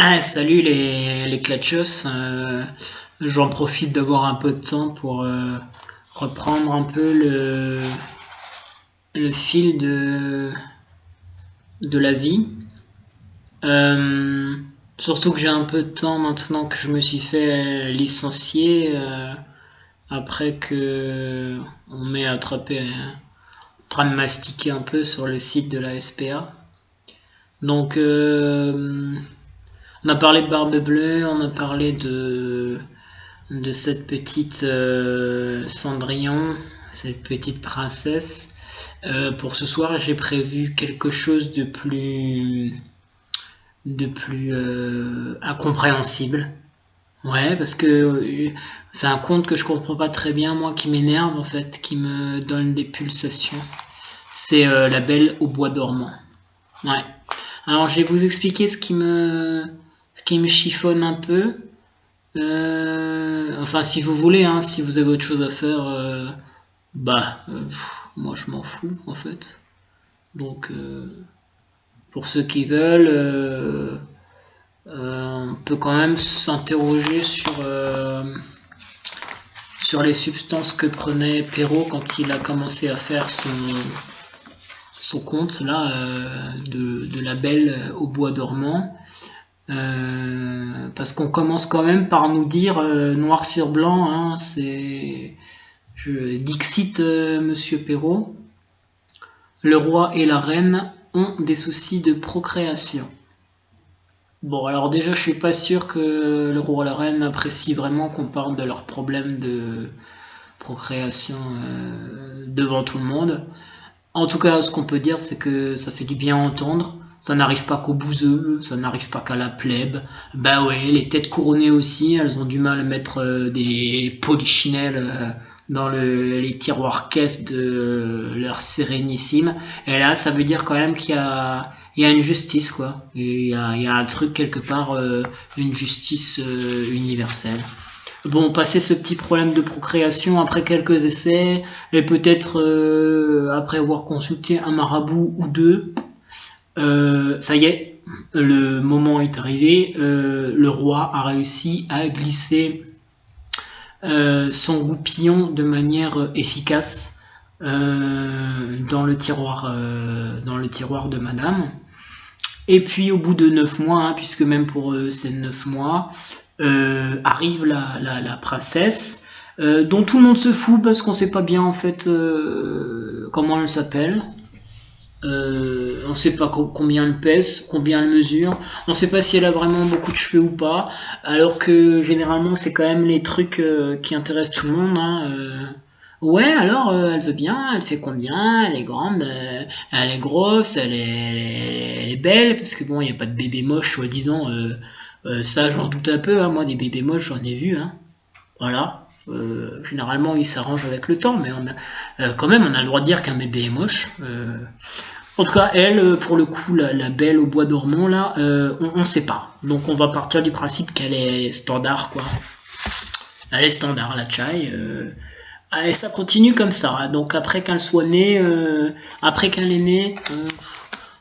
Ah, salut les Clatchos, j'en profite d'avoir un peu de temps pour reprendre un peu le fil de la vie. Euh, Surtout que j'ai un peu de temps maintenant que je me suis fait licencier après que on m'ait attrapé en train de mastiquer un peu sur le site de la SPA. Donc on a parlé de Barbe Bleue, on a parlé de cette petite Cendrillon, cette petite princesse. Pour ce soir, j'ai prévu quelque chose de plus incompréhensible. Ouais, parce que c'est un conte que je comprends pas très bien, moi, qui m'énerve en fait, qui me donne des pulsations. C'est La Belle au bois dormant. Ouais. Alors, je vais vous expliquer ce qui me chiffonne un peu. Enfin, si vous voulez, hein, si vous avez autre chose à faire, bah, moi je m'en fous en fait. Donc, pour ceux qui veulent, on peut quand même s'interroger sur les substances que prenait Perrault quand il a commencé à faire son conte là de La Belle au bois dormant. Parce qu'on commence quand même par nous dire noir sur blanc, hein, c'est Dixit Monsieur Perrault, le roi et la reine ont des soucis de procréation. Bon, alors déjà, je suis pas sûr que le roi et la reine apprécient vraiment qu'on parle de leurs problèmes de procréation devant tout le monde. En tout cas, ce qu'on peut dire, c'est que ça fait du bien à entendre. Ça n'arrive pas qu'aux bouseux, ça n'arrive pas qu'à la plèbe. Bah ouais, les têtes couronnées aussi, elles ont du mal à mettre des polichinelles dans les tiroirs caisses de leur sérénissime. Et là, ça veut dire quand même qu'il y a une justice, quoi. Il y a un truc quelque part, une justice universelle. Bon, passer ce petit problème de procréation après quelques essais, et peut-être après avoir consulté un marabout ou deux, ça y est, le moment est arrivé. Le roi a réussi à glisser son goupillon de manière efficace dans le tiroir de madame. Et puis au bout de 9 mois, hein, puisque même pour eux c'est 9 mois, arrive la princesse, dont tout le monde se fout parce qu'on sait pas bien en fait comment elle s'appelle. On sait pas combien elle pèse, combien elle mesure, on sait pas si elle a vraiment beaucoup de cheveux ou pas, alors que généralement c'est quand même les trucs qui intéressent tout le monde, hein. Ouais, alors elle veut bien, elle fait combien, elle est grande, elle est grosse, elle est belle, parce que bon, il n'y a pas de bébé moche, soi-disant, ça j'en doute un peu, hein. Moi des bébés moches j'en ai vu, hein. Voilà. Généralement ils s'arrangent avec le temps, mais quand même on a le droit de dire qu'un bébé est moche. En tout cas, elle, pour le coup, la Belle au bois dormant, là, on sait pas. Donc on va partir du principe qu'elle est standard, quoi. Elle est standard, la Chai. Et ça continue comme ça, hein. Donc après qu'elle soit née, après qu'elle est née,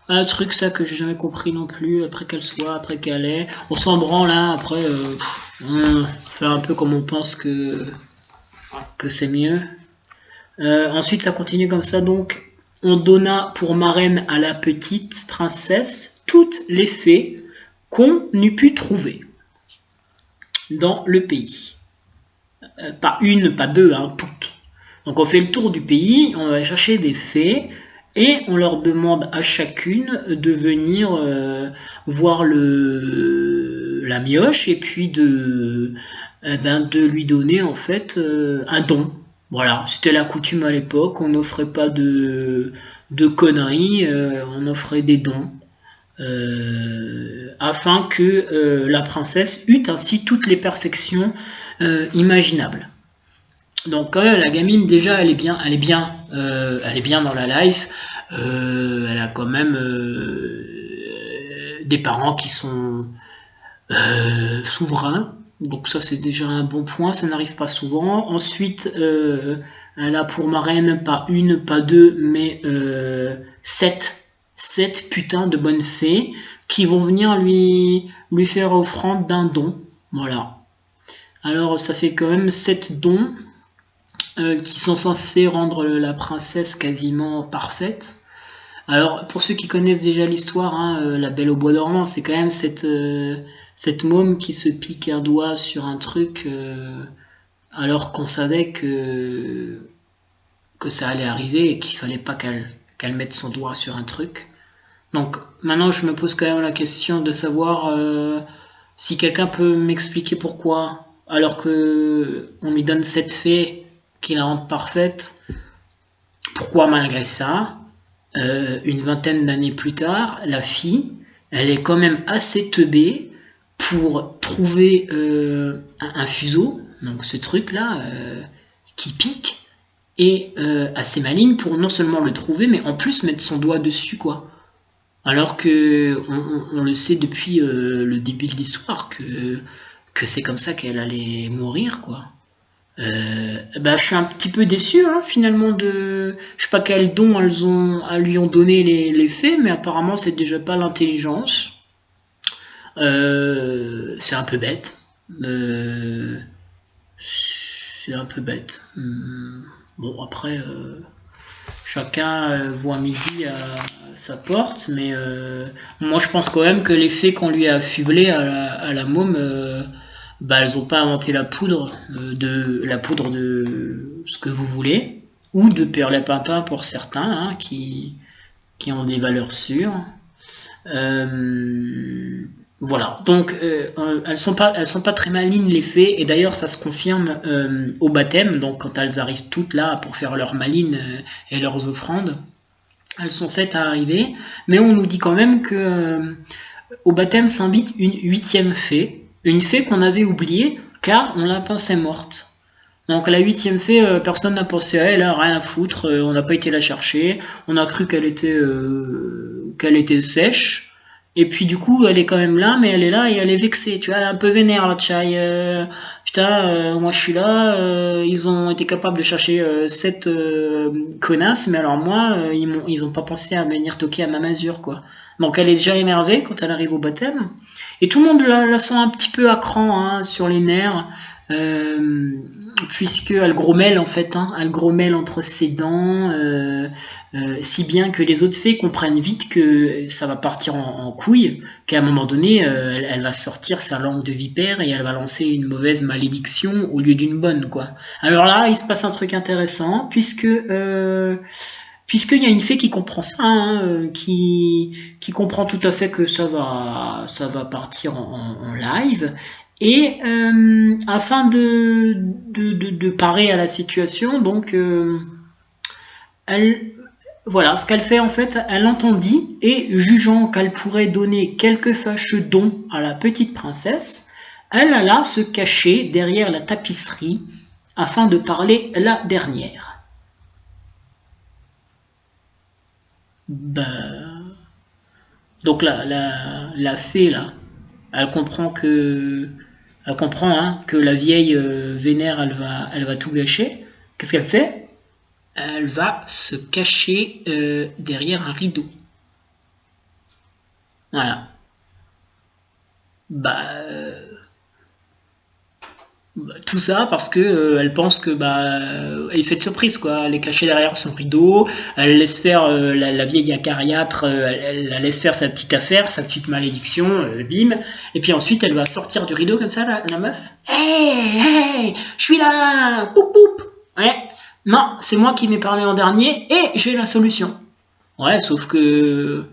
un truc ça que j'ai jamais compris non plus, après qu'elle est, on s'en branle, hein. Après, on fait un peu comme on pense que c'est mieux. Ensuite, ça continue comme ça, donc on donna pour marraine à la petite princesse toutes les fées qu'on eût pu trouver dans le pays. Pas une, pas deux, hein, toutes. Donc on fait le tour du pays, on va chercher des fées et on leur demande à chacune de venir voir la mioche et puis de lui donner en fait un don. Voilà, c'était la coutume à l'époque, on n'offrait pas de conneries, on offrait des dons, afin que la princesse eût ainsi toutes les perfections imaginables. Donc la gamine déjà elle est bien dans la life, elle a quand même des parents qui sont souverains. Donc ça c'est déjà un bon point, ça n'arrive pas souvent. Ensuite, elle a pour marraine pas une, pas deux, mais 7 7 putains de bonnes fées qui vont venir lui faire offrande d'un don. Voilà. Alors ça fait quand même 7 dons qui sont censés rendre la princesse quasiment parfaite. Alors pour ceux qui connaissent déjà l'histoire, hein, la Belle au bois dormant, c'est quand même cette môme qui se pique un doigt sur un truc alors qu'on savait que ça allait arriver et qu'il fallait pas qu'elle mette son doigt sur un truc. Donc maintenant je me pose quand même la question de savoir si quelqu'un peut m'expliquer pourquoi, alors que on lui donne cette fée qui la rend parfaite, pourquoi malgré ça, une vingtaine d'années plus tard, la fille, elle est quand même assez teubée pour trouver un fuseau, donc ce truc là qui pique, et assez maligne pour non seulement le trouver, mais en plus mettre son doigt dessus, quoi. Alors que on le sait depuis le début de l'histoire que c'est comme ça qu'elle allait mourir, quoi. Je suis un petit peu déçu, hein, finalement, je sais pas quel don elles lui ont donné les fées, mais apparemment c'est déjà pas l'intelligence. C'est un peu bête. C'est un peu bête. Bon, après, chacun voit midi à sa porte, mais moi je pense quand même que les fées qu'on lui a affublées à la môme, elles ont pas inventé la poudre de ce que vous voulez, ou de perlimpinpin pour certains, hein, qui ont des valeurs sûres. Voilà, donc elles sont pas très malignes, les fées, et d'ailleurs ça se confirme au baptême. Donc quand elles arrivent toutes là pour faire leurs malines et leurs offrandes, elles sont 7 à arriver, mais on nous dit quand même que au baptême s'invite une 8e fée, une fée qu'on avait oubliée car on la pensait morte. Donc la 8e fée, personne n'a pensé à elle, hein, rien à foutre, on n'a pas été la chercher, on a cru qu'elle était sèche. Et puis du coup, elle est quand même là, mais elle est là et elle est vexée, tu vois, elle est un peu vénère, la tchaï. Putain, moi je suis là, ils ont été capables de chercher 7 connasses, mais alors moi, ils ont pas pensé à venir toquer à ma masure, quoi. Donc elle est déjà énervée quand elle arrive au baptême. Et tout le monde la sent un petit peu à cran, hein, sur les nerfs, puisque elle grommelle en fait, hein, elle grommelle entre ses dents, si bien que les autres fées comprennent vite que ça va partir en couille, qu'à un moment donné, elle va sortir sa langue de vipère et elle va lancer une mauvaise malédiction au lieu d'une bonne, quoi. Alors là, il se passe un truc intéressant, puisqu'il y a une fée qui comprend ça, hein, qui comprend tout à fait que ça va partir en live. Et afin de parer à la situation, donc voilà, ce qu'elle fait en fait, elle entendit, et jugeant qu'elle pourrait donner quelques fâcheux dons à la petite princesse, elle alla se cacher derrière la tapisserie afin de parler la dernière. Donc la fée là, elle comprend hein, que la vieille vénère, elle va tout gâcher. Qu'est-ce qu'elle fait? Elle va se cacher derrière un rideau. Voilà. Tout ça parce que elle pense que effet de surprise, quoi. Elle est cachée derrière son rideau, elle laisse faire la vieille acariâtre, elle la laisse faire sa petite affaire, sa petite malédiction, bim, et puis ensuite elle va sortir du rideau comme ça, la meuf. Hey, je suis là, poup poup. Ouais, non, c'est moi qui m'ai parlé en dernier et j'ai la solution. Ouais, sauf que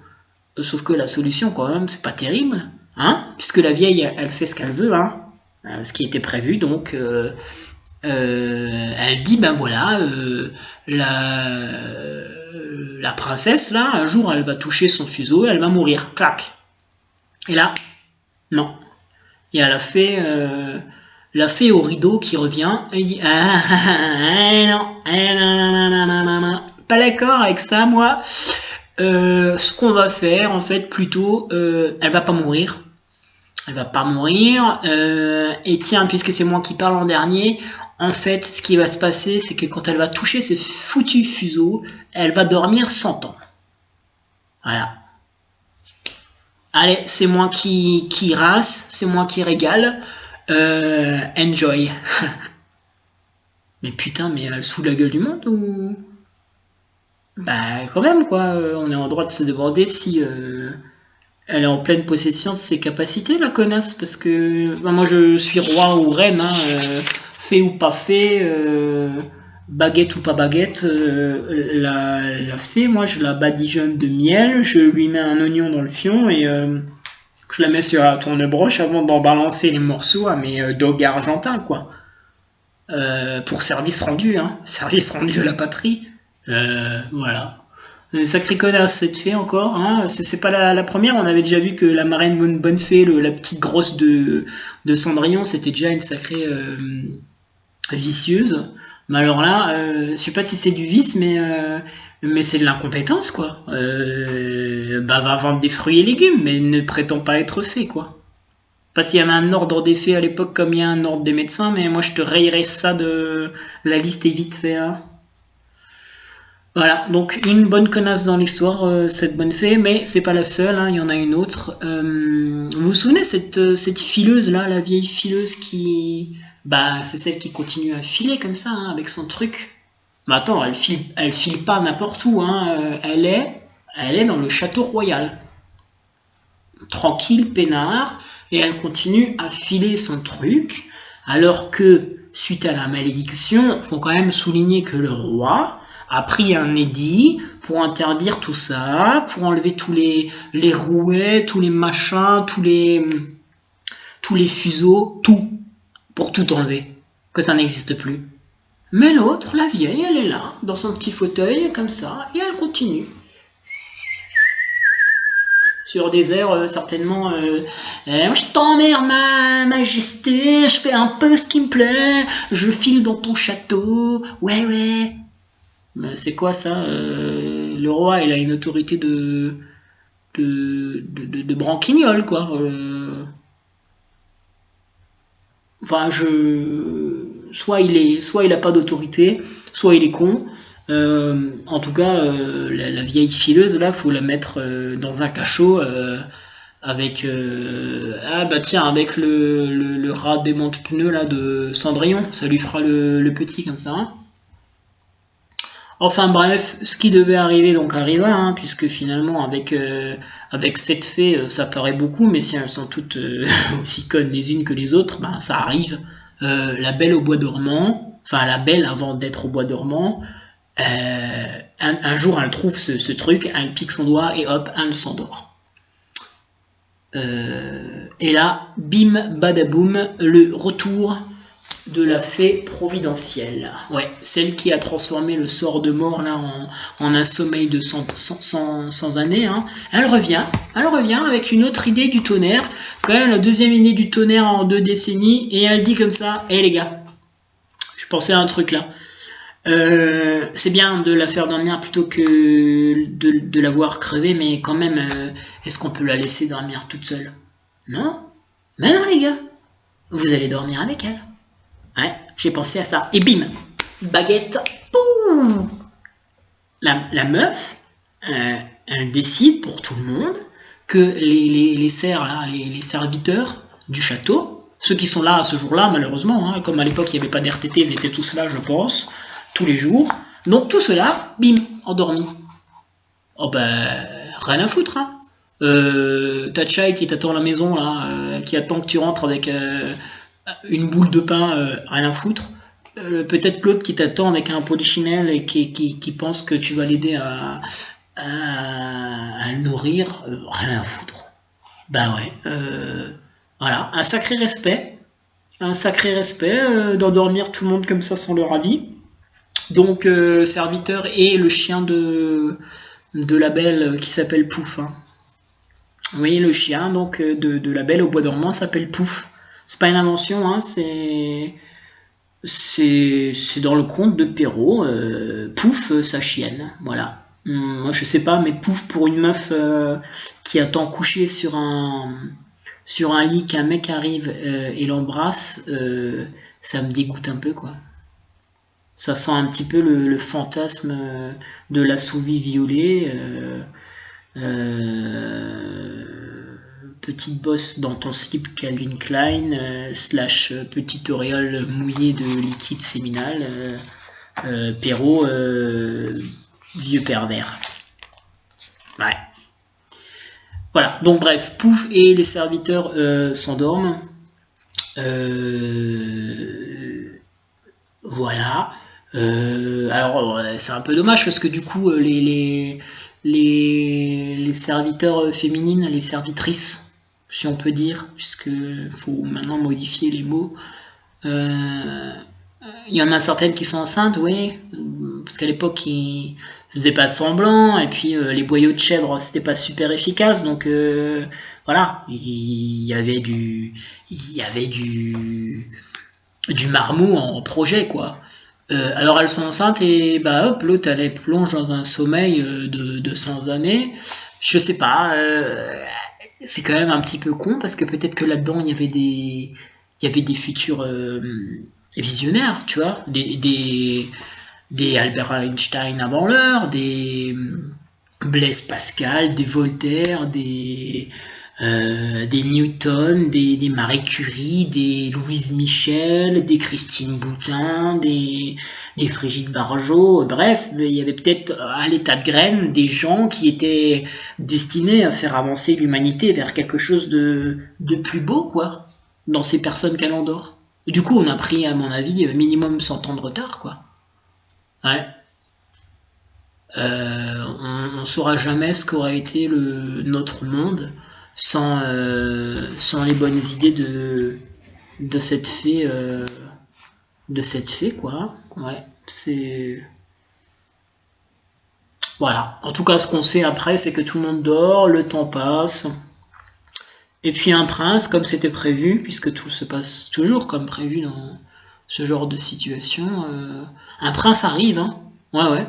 la solution quand même, c'est pas terrible, hein, puisque la vieille elle fait ce qu'elle veut, hein. Ce qui était prévu, donc elle dit voilà, la princesse là, un jour elle va toucher son fuseau, elle va mourir, clac. Et là, non, il y a la fée au rideau qui revient et dit non, pas d'accord avec ça, moi. Ce qu'on va faire en fait plutôt, elle va pas mourir. Elle va pas mourir, et tiens, puisque c'est moi qui parle en dernier, en fait, ce qui va se passer, c'est que quand elle va toucher ce foutu fuseau, elle va dormir 100 ans. Voilà. Allez, c'est moi qui rase, c'est moi qui régale. Enjoy. Mais putain, mais elle se fout de la gueule du monde ou... Bah quand même quoi, on est en droit de se demander si elle est en pleine possession de ses capacités la connasse, parce que bah, moi je suis roi ou reine, hein, fait ou pas fait, baguette ou pas baguette, la fée, moi je la badigeonne de miel, je lui mets un oignon dans le fion et je la mets sur la tourne-broche avant d'en balancer les morceaux à mes dogs argentins quoi. Pour service rendu, hein, service rendu à la patrie. Voilà. Une sacrée connasse cette fée encore, hein. C'est pas la première, on avait déjà vu que la marraine bonne fée, la petite grosse de Cendrillon, c'était déjà une sacrée vicieuse. Mais alors là, je sais pas si c'est du vice, mais c'est de l'incompétence quoi. Bah va vendre des fruits et légumes, mais ne prétend pas être fée quoi. Pas s'il y avait un ordre des fées à l'époque comme il y a un ordre des médecins, mais moi je te rayerais ça de la liste est vite fait. Hein. Voilà, donc une bonne connasse dans l'histoire, cette bonne fée, mais c'est pas la seule, hein, il y en a une autre. Vous vous souvenez cette fileuse là, la vieille fileuse qui, bah c'est celle qui continue à filer comme ça, hein, avec son truc. Mais attends, elle file pas n'importe où, hein, elle est dans le château royal, tranquille, peinard, et elle continue à filer son truc, alors que suite à la malédiction, faut quand même souligner que le roi a pris un édit pour interdire tout ça, pour enlever tous les rouets, tous les machins, tous les fuseaux, tout, pour tout enlever, que ça n'existe plus. Mais l'autre, la vieille, elle est là, dans son petit fauteuil, comme ça, et elle continue. Sur des airs certainement je t'emmerde ma majesté, je fais un peu ce qui me plaît, je file dans ton château, ouais. C'est quoi ça le roi, il a une autorité de branquignol, quoi. Enfin, soit il a pas d'autorité, soit il est con. En tout cas, la vieille fileuse, là, faut la mettre dans un cachot avec avec le rat démonte-pneu là de Cendrillon. Ça lui fera le petit comme ça. Hein. Enfin bref, ce qui devait arriver donc arriva, hein, puisque finalement avec cette fée, ça paraît beaucoup, mais si elles sont toutes aussi connes les unes que les autres, ben ça arrive. La belle au bois dormant, enfin la belle avant d'être au bois dormant, un jour elle trouve ce truc, elle pique son doigt et hop, elle s'endort. Et là, bim, badaboum, le retour de la fée providentielle. Ouais, celle qui a transformé le sort de mort là en un sommeil de 100 années. Hein. Elle revient avec une autre idée du tonnerre, quand même la deuxième idée du tonnerre en 2 décennies, et elle dit comme ça, hé les gars, je pensais à un truc là. C'est bien de la faire dormir plutôt que de la voir crever, mais quand même, est-ce qu'on peut la laisser dormir toute seule? Non? Mais non les gars, vous allez dormir avec elle. Ouais, j'ai pensé à ça. Et bim, baguette, boum. La meuf, elle décide pour tout le monde que les serfs, là, les serviteurs du château, ceux qui sont là ce jour-là, malheureusement, hein, comme à l'époque il n'y avait pas d'RTT, ils étaient tous là, je pense, tous les jours. Donc tout cela, bim, endormi. Oh ben, rien à foutre, hein. T'as Chai qui t'attend à la maison, là, qui attend que tu rentres avec une boule de pain, rien à foutre. Peut-être Claude qui t'attend avec un polichinelle et qui pense que tu vas l'aider à le nourrir, rien à foutre. Ben ouais, voilà, un sacré respect d'endormir tout le monde comme ça sans leur avis. Donc serviteur et le chien de la belle qui s'appelle Pouf. Hein. Oui, le chien donc de la belle au bois dormant s'appelle Pouf. C'est pas une invention, hein, c'est dans le conte de Perrault, Pouf, sa chienne, voilà. Moi je sais pas, mais Pouf pour une meuf qui attend couché sur un lit qu'un mec arrive et l'embrasse, ça me dégoûte un peu quoi. Ça sent un petit peu le fantasme de l'assouvi violée. Petite bosse dans ton slip Calvin Klein, slash petite auréole mouillée de liquide séminal, Perrault, vieux pervers. Ouais. Voilà, donc bref, pouf, et les serviteurs s'endorment. Voilà. Alors, c'est un peu dommage parce que du coup, les serviteurs féminines, les servitrices, si on peut dire, puisque faut maintenant modifier les mots. Il y en a certaines qui sont enceintes, oui, parce qu'à l'époque ils faisaient pas semblant, et puis les boyaux de chèvre c'était pas super efficace, donc voilà, il y avait du marmot en projet, quoi. Alors elles sont enceintes et bah hop, l'autre elle plonge dans un sommeil de 200 années. Je sais pas, c'est quand même un petit peu con parce que peut-être que là-dedans il y avait des futurs visionnaires, tu vois, des Albert Einstein avant l'heure, des Blaise Pascal, des Voltaire, des Newton, des Marie Curie, des Louise Michel, des Christine Boutin, des Brigitte Bardot, bref, il y avait peut-être à l'état de graines des gens qui étaient destinés à faire avancer l'humanité vers quelque chose de plus beau, quoi, dans ces personnes qu'elle endort. Du coup, on a pris, à mon avis, minimum 100 ans de retard, quoi. Ouais. On saura jamais ce qu'aurait été notre monde sans les bonnes idées de cette fée, quoi. Ouais, c'est... Voilà. En tout cas, ce qu'on sait après, c'est que tout le monde dort, le temps passe. Et puis un prince, comme c'était prévu, puisque tout se passe toujours comme prévu dans ce genre de situation, un prince arrive, hein. Ouais.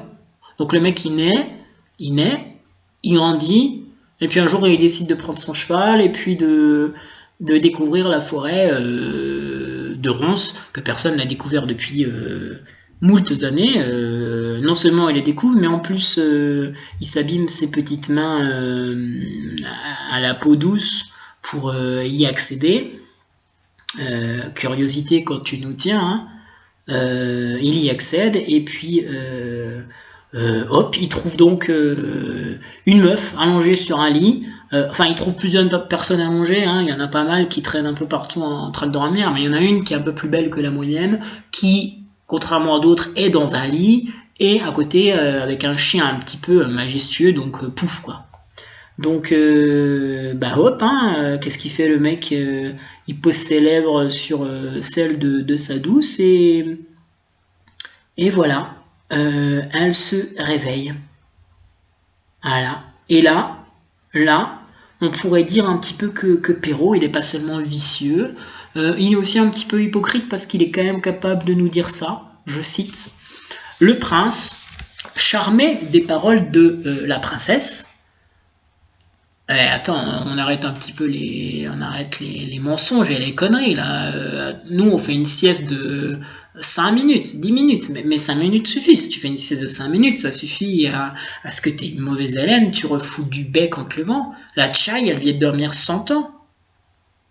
Donc le mec il naît, il grandit, et puis un jour il décide de prendre son cheval, et puis de découvrir la forêt de ronces, que personne n'a découvert depuis moultes années. Non seulement il les découvre, mais en plus il s'abîme ses petites mains à la peau douce pour y accéder. Curiosité quand tu nous tiens, hein. Il y accède, et puis hop, il trouve donc une meuf allongée sur un lit. Enfin, il trouve plusieurs personnes allongées, hein. Il y en a pas mal qui traînent un peu partout en train de dormir, mais il y en a une qui est un peu plus belle que la moyenne, qui, contrairement à d'autres, est dans un lit, et à côté, avec un chien un petit peu majestueux, donc pouf, quoi. Donc, bah hop, hein, qu'est-ce qu'il fait le mec, il pose ses lèvres sur celles de sa douce, et voilà, elle se réveille. Voilà. Et là, on pourrait dire un petit peu que Perrault, il n'est pas seulement vicieux, il est aussi un petit peu hypocrite parce qu'il est quand même capable de nous dire ça, je cite, « Le prince, charmé des paroles de la princesse, » attends, on arrête un petit peu les mensonges et les conneries, là. Nous, on fait une sieste de 5 minutes, 10 minutes, mais 5 minutes suffit. Si tu fais une sieste de 5 minutes, ça suffit à ce que tu aies une mauvaise haleine, tu refous du bec en te levant. La Tchaï, elle vient de dormir 100 ans.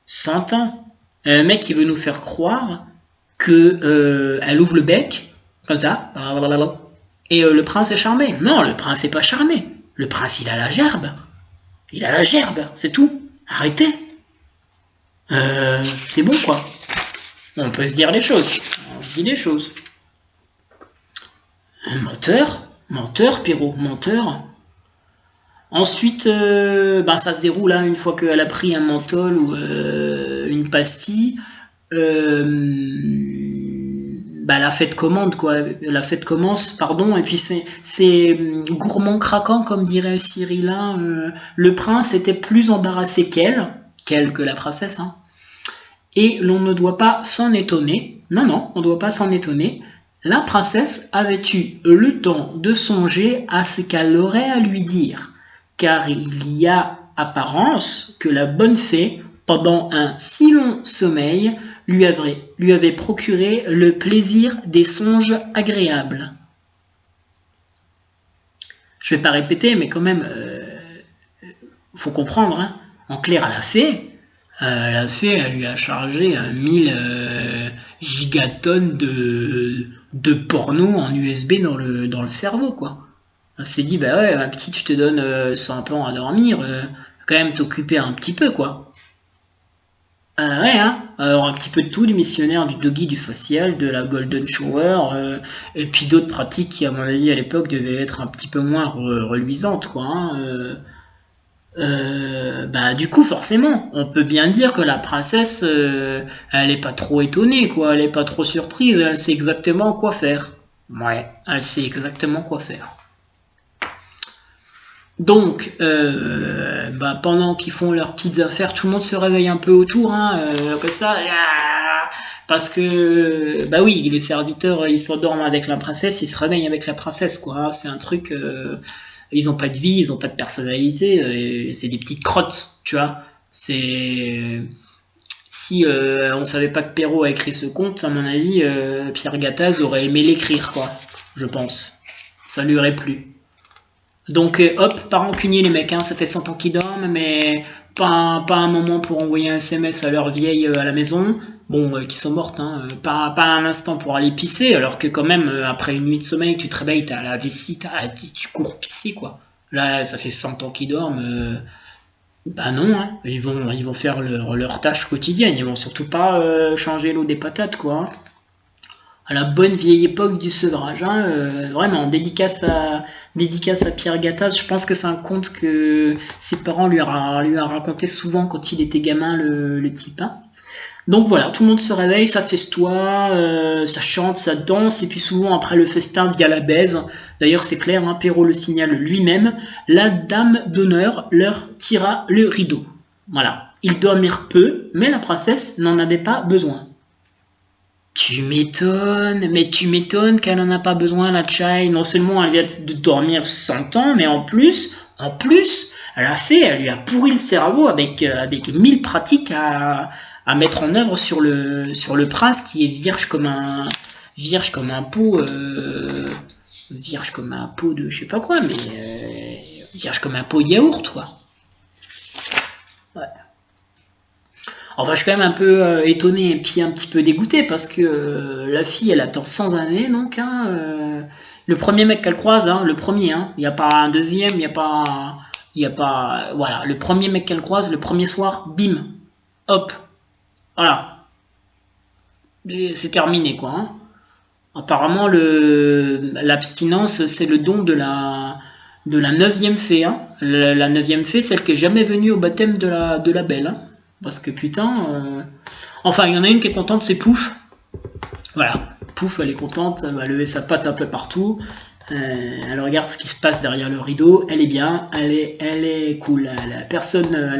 100 ans. Un mec qui veut nous faire croire que elle ouvre le bec, comme ça, et le prince est charmé. Non, le prince n'est pas charmé. Le prince, il a la gerbe. Il a la gerbe, c'est tout. Arrêtez. C'est bon, quoi. On peut se dire les choses. On se dit les choses. Menteur, Perrault, menteur. Ensuite, ça se déroule, hein, une fois qu'elle a pris un menthol ou une pastille. La fête commence, pardon, et puis c'est gourmand craquant, comme dirait Cyrillin. Le prince était plus embarrassé qu'elle que la princesse, hein. Et l'on ne doit pas s'en étonner. Non, on ne doit pas s'en étonner. La princesse avait eu le temps de songer à ce qu'elle aurait à lui dire, car il y a apparence que la bonne fée, pendant un si long sommeil, lui avait procuré le plaisir des songes agréables. Je ne vais pas répéter, mais quand même, faut comprendre, hein. En clair, elle lui a chargé 1000 gigatonnes de porno en USB dans le cerveau, quoi. Elle s'est dit, bah ouais, ma petite, je te donne 100 ans à dormir, quand même t'occuper un petit peu, quoi. Ouais, hein. Alors un petit peu de tout, du missionnaire, du doggy, du facial, de la golden shower, et puis d'autres pratiques qui, à mon avis, à l'époque, devaient être un petit peu moins reluisantes, quoi, hein. Bah du coup forcément, on peut bien dire que la princesse, elle est pas trop étonnée, quoi, elle est pas trop surprise, elle sait exactement quoi faire. Ouais, elle sait exactement quoi faire. Donc, bah, pendant qu'ils font leurs petites affaires, tout le monde se réveille un peu autour, hein, comme ça, parce que, bah oui, les serviteurs, ils s'endorment avec la princesse, ils se réveillent avec la princesse, quoi. Hein. C'est un truc, ils ont pas de vie, ils ont pas de personnalité, c'est des petites crottes, tu vois. C'est si on savait pas que Perrault a écrit ce conte, à mon avis, Pierre Gattaz aurait aimé l'écrire, quoi. Je pense. Ça lui aurait plu. Donc hop, pas rancunier les mecs, hein, ça fait 100 ans qu'ils dorment, mais pas un moment pour envoyer un SMS à leur vieille à la maison, bon, qui sont mortes, hein, pas un instant pour aller pisser, alors que quand même, après une nuit de sommeil, tu te réveilles, t'as la vessie, tu cours pisser, quoi. Là, ça fait 100 ans qu'ils dorment, bah non, hein, ils vont faire leur tâche quotidienne, ils vont surtout pas changer l'eau des patates, quoi. Hein. À la bonne vieille époque du sevrage, hein, vraiment, dédicace à Pierre Gattaz, je pense que c'est un conte que ses parents lui a raconté souvent quand il était gamin, le type. Hein. Donc voilà, tout le monde se réveille, ça festoie, ça chante, ça danse, et puis souvent après le festin, il y a la baise. D'ailleurs c'est clair, hein, Perrault le signale lui-même, la dame d'honneur leur tira le rideau. Voilà, ils dormirent peu, mais la princesse n'en avait pas besoin. Tu m'étonnes qu'elle en a pas besoin, la Chai. Non seulement elle vient de dormir 100 ans, mais en plus, elle lui a pourri le cerveau avec 1000 pratiques à mettre en œuvre sur le prince qui est vierge comme un pot, vierge comme un pot de je sais pas quoi, mais vierge comme un pot de yaourt, quoi. Ouais. Enfin, je suis quand même un peu étonné et puis un petit peu dégoûté parce que la fille, elle attend 100 années, donc, hein, le premier mec qu'elle croise, hein, le premier, hein, il n'y a pas un deuxième, il n'y a pas, voilà, le premier mec qu'elle croise, le premier soir, bim, hop, voilà, c'est terminé, quoi. Hein. Apparemment, l'abstinence, c'est le don de la 9e fée, hein. La 9e fée, celle qui est jamais venue au baptême de la belle, hein. Parce que putain... Enfin, il y en a une qui est contente, c'est Pouf. Voilà, Pouf, elle est contente, elle va lever sa patte un peu partout. Elle regarde ce qui se passe derrière le rideau. Elle est bien, elle est cool. Elle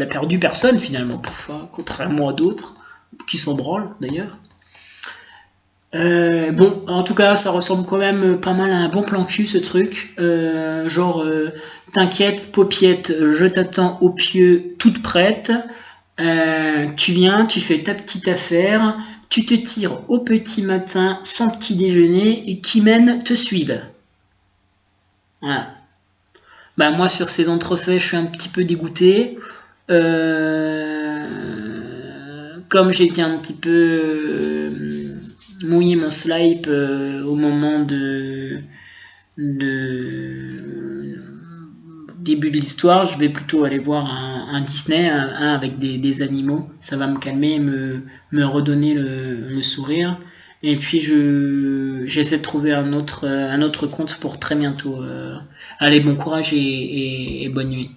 a perdu personne finalement, Pouf, hein, contrairement à d'autres, qui s'en branlent d'ailleurs. Bon, en tout cas, ça ressemble quand même pas mal à un bon plan cul, ce truc. Genre, t'inquiète, paupiette, je t'attends au pieu, toute prête. Tu viens, tu fais ta petite affaire, tu te tires au petit matin sans petit déjeuner et qui mène te suivent. Voilà. Bah moi sur ces entrefaits, je suis un petit peu dégoûté. Comme j'ai été un petit peu mouillé mon slip au moment de début de l'histoire, je vais plutôt aller voir un Disney, un avec des animaux. Ça va me calmer et me redonner le sourire. Et puis j'essaie de trouver un autre conte pour très bientôt. Allez, bon courage et bonne nuit.